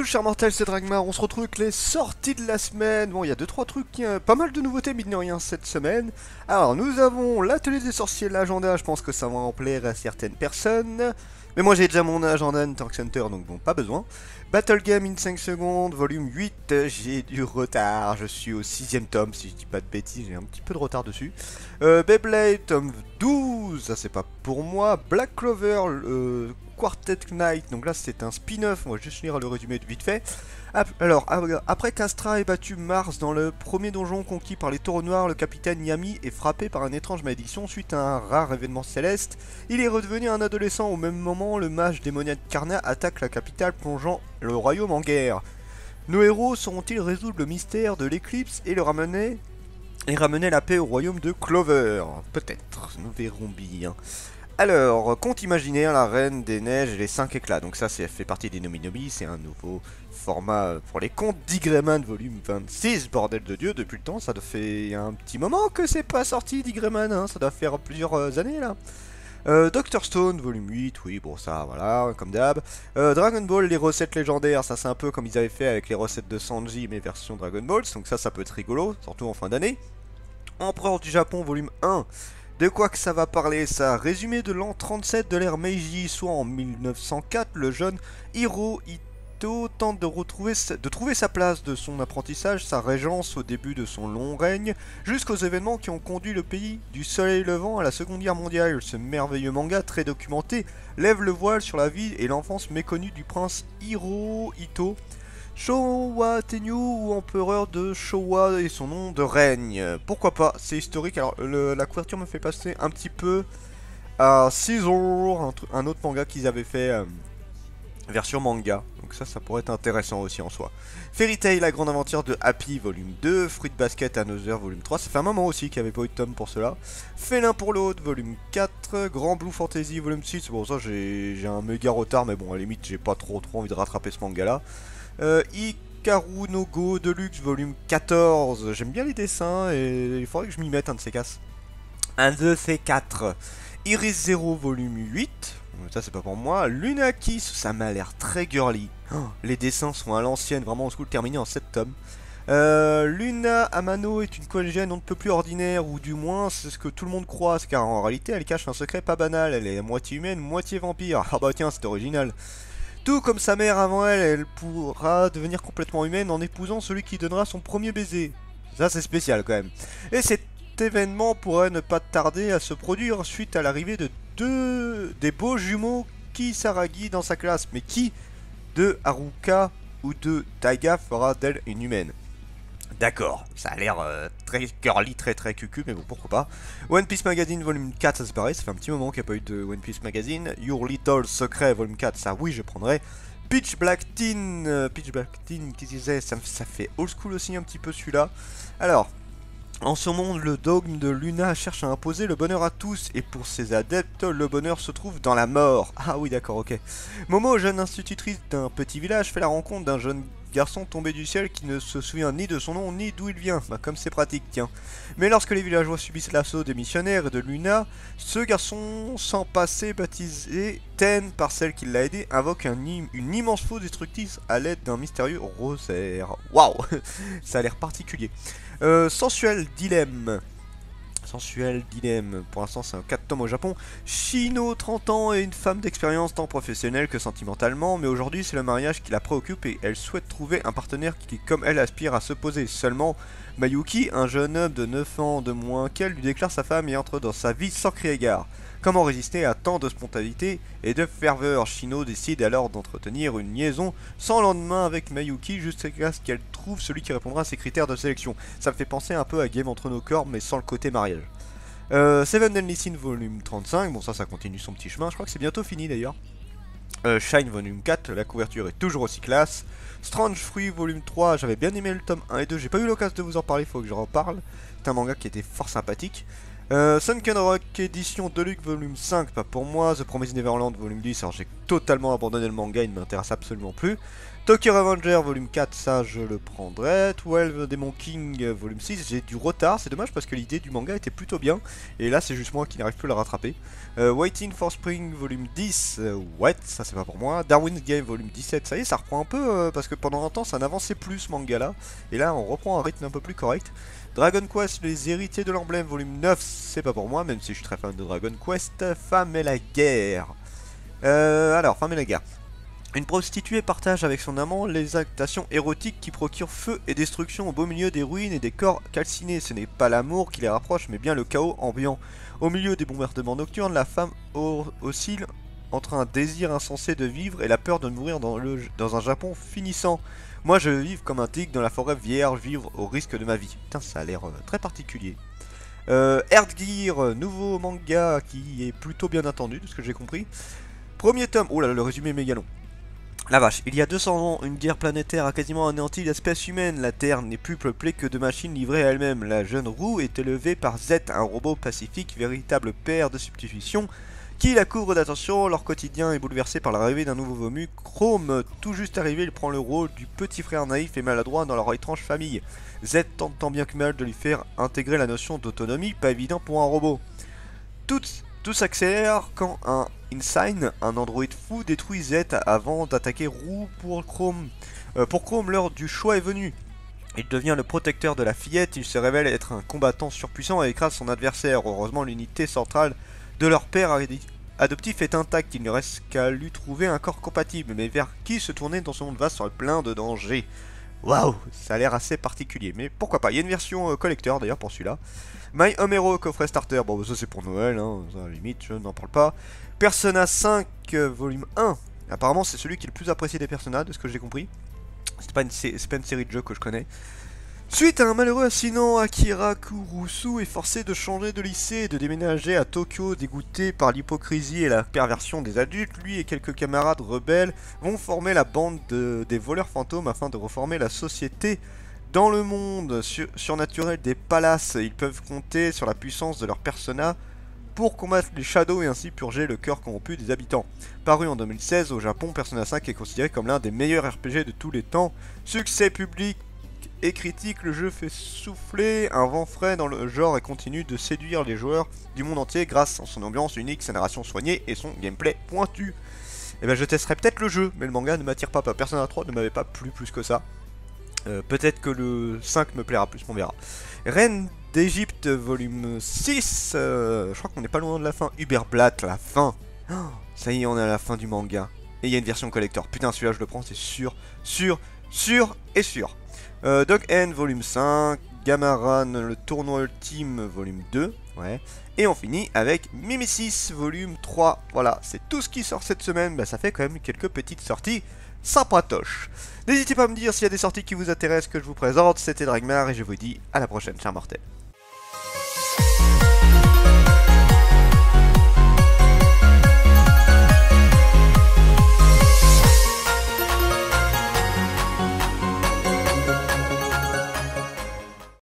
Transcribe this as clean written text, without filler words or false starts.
tous chers mortels, c'est Dragmar, on se retrouve avec les sorties de la semaine. Bon, il y a 2-3 trucs, pas mal de nouveautés, mine de rien, cette semaine. Alors, nous avons l'atelier des sorciers, l'agenda, je pense que ça va en plaire à certaines personnes. Mais moi j'ai déjà mon agenda Tank Center, donc bon, pas besoin. Battle Game in 5 secondes, volume 8, j'ai du retard, je suis au 6ème tome, si je dis pas de bêtises, j'ai un petit peu de retard dessus. Beyblade, tome 12, ça c'est pas pour moi. Black Clover, Quartet Knight, donc là c'est un spin-off, on va juste lire le résumé vite fait. Alors, après qu'Astra ait battu Mars dans le premier donjon conquis par les taureaux noirs, le capitaine Yami est frappé par une étrange malédiction suite à un rare événement céleste. Il est redevenu un adolescent. Au même moment, le mage démoniaque Karna attaque la capitale, plongeant le royaume en guerre. Nos héros sauront-ils résoudre le mystère de l'éclipse et ramener la paix au royaume de Clover? Peut-être, nous verrons bien. Alors, conte imaginaire, la reine des neiges et les 5 éclats. Donc ça fait partie des Nominobi, c'est un nouveau format pour les contes d'Igreyman volume 26, bordel de Dieu, depuis le temps, ça fait un petit moment que c'est pas sorti d'Igreyman, hein, ça doit faire plusieurs années là. Dr Stone, volume 8, oui, bon ça, voilà, comme d'hab. Dragon Ball, les recettes légendaires, ça c'est un peu comme ils avaient fait avec les recettes de Sanji, mais version Dragon Balls, donc ça peut être rigolo, surtout en fin d'année. Empereur du Japon, volume 1. De quoi que ça va parler ça? Résumé de l'an 37 de l'ère Meiji, soit en 1904, le jeune Hirohito tente de trouver sa place de son apprentissage, sa régence au début de son long règne, jusqu'aux événements qui ont conduit le pays du soleil levant à la Seconde Guerre mondiale. Ce merveilleux manga très documenté lève le voile sur la vie et l'enfance méconnue du prince Hirohito, Showa Tenyu, ou empereur de Showa et son nom de règne. Pourquoi pas, c'est historique. Alors la couverture me fait passer un petit peu à Scissor, un autre manga qu'ils avaient fait version manga. Donc ça pourrait être intéressant aussi en soi. Fairy Tail, la grande aventure de Happy, volume 2. Fruit Basket Another, volume 3. Ça fait un moment aussi qu'il n'y avait pas eu de tome pour cela. Félin pour l'autre, volume 4. Grand Blue Fantasy, volume 6. Bon, ça j'ai un méga retard, mais bon, à la limite, j'ai pas trop envie de rattraper ce manga là. Hikaru no Go Deluxe volume 14. J'aime bien les dessins et il faudrait que je m'y mette un de ces quatre. Un de ces quatre. Iris Zero volume 8. Ça c'est pas pour moi. Luna Kiss, ça m'a l'air très girly. Oh, les dessins sont à l'ancienne, vraiment en school, terminé en 7 tomes. Luna Amano est une collégienne on ne peut plus ordinaire, ou du moins c'est ce que tout le monde croit, car en réalité elle cache un secret pas banal. Elle est moitié humaine, moitié vampire. Ah bah tiens, c'est original. Tout comme sa mère avant elle, elle pourra devenir complètement humaine en épousant celui qui donnera son premier baiser. Ça c'est spécial quand même. Et cet événement pourrait ne pas tarder à se produire suite à l'arrivée de des beaux jumeaux Kisaragi dans sa classe. Mais qui de Haruka ou de Taiga fera d'elle une humaine? D'accord, ça a l'air très girly, très cucu, mais bon, pourquoi pas. One Piece Magazine volume 4, ça c'est pareil, ça fait un petit moment qu'il n'y a pas eu de One Piece Magazine. Your Little Secret volume 4, ça oui, je prendrai. Pitch Black Teen, qui disait, ça fait old school aussi un petit peu celui-là. Alors, en ce monde, le dogme de Luna cherche à imposer le bonheur à tous, et pour ses adeptes, le bonheur se trouve dans la mort. Ah oui, d'accord, ok. Momo, jeune institutrice d'un petit village, fait la rencontre d'un jeune garçon tombé du ciel qui ne se souvient ni de son nom ni d'où il vient. Bah, comme c'est pratique, tiens. Mais lorsque les villageois subissent l'assaut des missionnaires et de Luna, ce garçon sans passé, baptisé Ten par celle qui l'a aidé, invoque une immense faux destructrice à l'aide d'un mystérieux rosaire. Waouh, ça a l'air particulier. Sensuel Dilemme. Pour l'instant c'est un 4 tomes au Japon. Shino, 30 ans, et une femme d'expérience tant professionnelle que sentimentalement, mais aujourd'hui c'est le mariage qui la préoccupe et elle souhaite trouver un partenaire qui comme elle aspire à se poser. Seulement Mayuki, un jeune homme de 9 ans de moins qu'elle, lui déclare sa femme et entre dans sa vie sans crier gare. Comment résister à tant de spontanéité et de ferveur? Shino décide alors d'entretenir une liaison sans lendemain avec Mayuki jusqu'à ce qu'elle trouve celui qui répondra à ses critères de sélection. Ça me fait penser un peu à Game entre nos corps mais sans le côté mariage. Seven Deadly Sins volume 35, bon ça continue son petit chemin, je crois que c'est bientôt fini d'ailleurs. Shine volume 4, la couverture est toujours aussi classe. Strange Fruit volume 3, j'avais bien aimé le tome 1 et 2, j'ai pas eu l'occasion de vous en parler, il faut que je reparle. C'est un manga qui était fort sympathique. Sunken Rock édition Deluxe volume 5, pas pour moi. The Promised Neverland volume 10, alors j'ai totalement abandonné le manga, il ne m'intéresse absolument plus. Tokyo Revenger volume 4, ça je le prendrai. 12 Demon King volume 6, j'ai du retard, c'est dommage parce que l'idée du manga était plutôt bien. Et là c'est juste moi qui n'arrive plus à la rattraper. Waiting for Spring volume 10, ouais, ça c'est pas pour moi. Darwin's Game volume 17, ça y est, ça reprend un peu parce que pendant un temps ça n'avançait plus ce manga là. Et là on reprend un rythme un peu plus correct. Dragon Quest, les héritiers de l'emblème, volume 9, c'est pas pour moi, même si je suis très fan de Dragon Quest. Femme et la guerre. Alors, Femme et la guerre. Une prostituée partage avec son amant les actations érotiques qui procurent feu et destruction au beau milieu des ruines et des corps calcinés. Ce n'est pas l'amour qui les rapproche, mais bien le chaos ambiant. Au milieu des bombardements nocturnes, la femme oscille entre un désir insensé de vivre et la peur de mourir dans un Japon finissant. Moi je veux vivre comme un tigre dans la forêt vierge, vivre au risque de ma vie. Putain, ça a l'air très particulier. Earthgear, nouveau manga qui est plutôt bien attendu, de ce que j'ai compris. Premier tome, oh là là, le résumé est méga long. La vache, il y a 200 ans, une guerre planétaire a quasiment anéanti l'espèce humaine. La Terre n'est plus peuplée que de machines livrées à elles-mêmes. La jeune roue est élevée par Z, un robot pacifique, véritable père de substitution, qui la couvre d'attention. Leur quotidien est bouleversé par l'arrivée d'un nouveau venu. Chrome, tout juste arrivé, il prend le rôle du petit frère naïf et maladroit dans leur étrange famille. Z tente tant bien que mal de lui faire intégrer la notion d'autonomie, pas évident pour un robot. Tout s'accélère quand un Insign, un androïde fou, détruit Z avant d'attaquer Roux pour Chrome. L'heure du choix est venue. Il devient le protecteur de la fillette, il se révèle être un combattant surpuissant et écrase son adversaire. Heureusement, l'unité centrale de leur père adoptif est intacte, il ne reste qu'à lui trouver un corps compatible. Mais vers qui se tourner dans ce monde vaste sur le plein de dangers? Waouh, ça a l'air assez particulier, mais pourquoi pas. Il y a une version collector d'ailleurs pour celui-là. My Home Hero coffret starter, bon ça c'est pour Noël, hein, ça, limite je n'en parle pas. Persona 5 volume 1, apparemment c'est celui qui est le plus apprécié des Persona, de ce que j'ai compris. C'est pas une série de jeux que je connais. Suite à un malheureux accident, Akira Kurusu est forcé de changer de lycée et de déménager à Tokyo. Dégoûté par l'hypocrisie et la perversion des adultes, lui et quelques camarades rebelles vont former la bande des voleurs fantômes afin de reformer la société. Dans le monde surnaturel des palaces, ils peuvent compter sur la puissance de leur persona pour combattre les shadows et ainsi purger le cœur corrompu des habitants. Paru en 2016 au Japon, Persona 5 est considéré comme l'un des meilleurs RPG de tous les temps. Succès public et critique, le jeu fait souffler un vent frais dans le genre et continue de séduire les joueurs du monde entier grâce à son ambiance unique, sa narration soignée et son gameplay pointu. Et ben je testerai peut-être le jeu, mais le manga ne m'attire pas. Persona 3 ne m'avait pas plu plus que ça. Peut-être que le 5 me plaira plus, on verra. Reine d'Égypte, volume 6. Je crois qu'on n'est pas loin de la fin. Uberblatt, la fin. Oh, ça y est, on est à la fin du manga. Et il y a une version collector. Putain, celui-là, je le prends, c'est sûr, sûr, sûr et sûr. Dog N, volume 5. Gamaran, le tournoi ultime, volume 2. Ouais. Et on finit avec Mimesis, volume 3. Voilà, c'est tout ce qui sort cette semaine. Bah, ça fait quand même quelques petites sorties sympatoches. N'hésitez pas à me dire s'il y a des sorties qui vous intéressent que je vous présente. C'était Dragmar et je vous dis à la prochaine, chers mortels.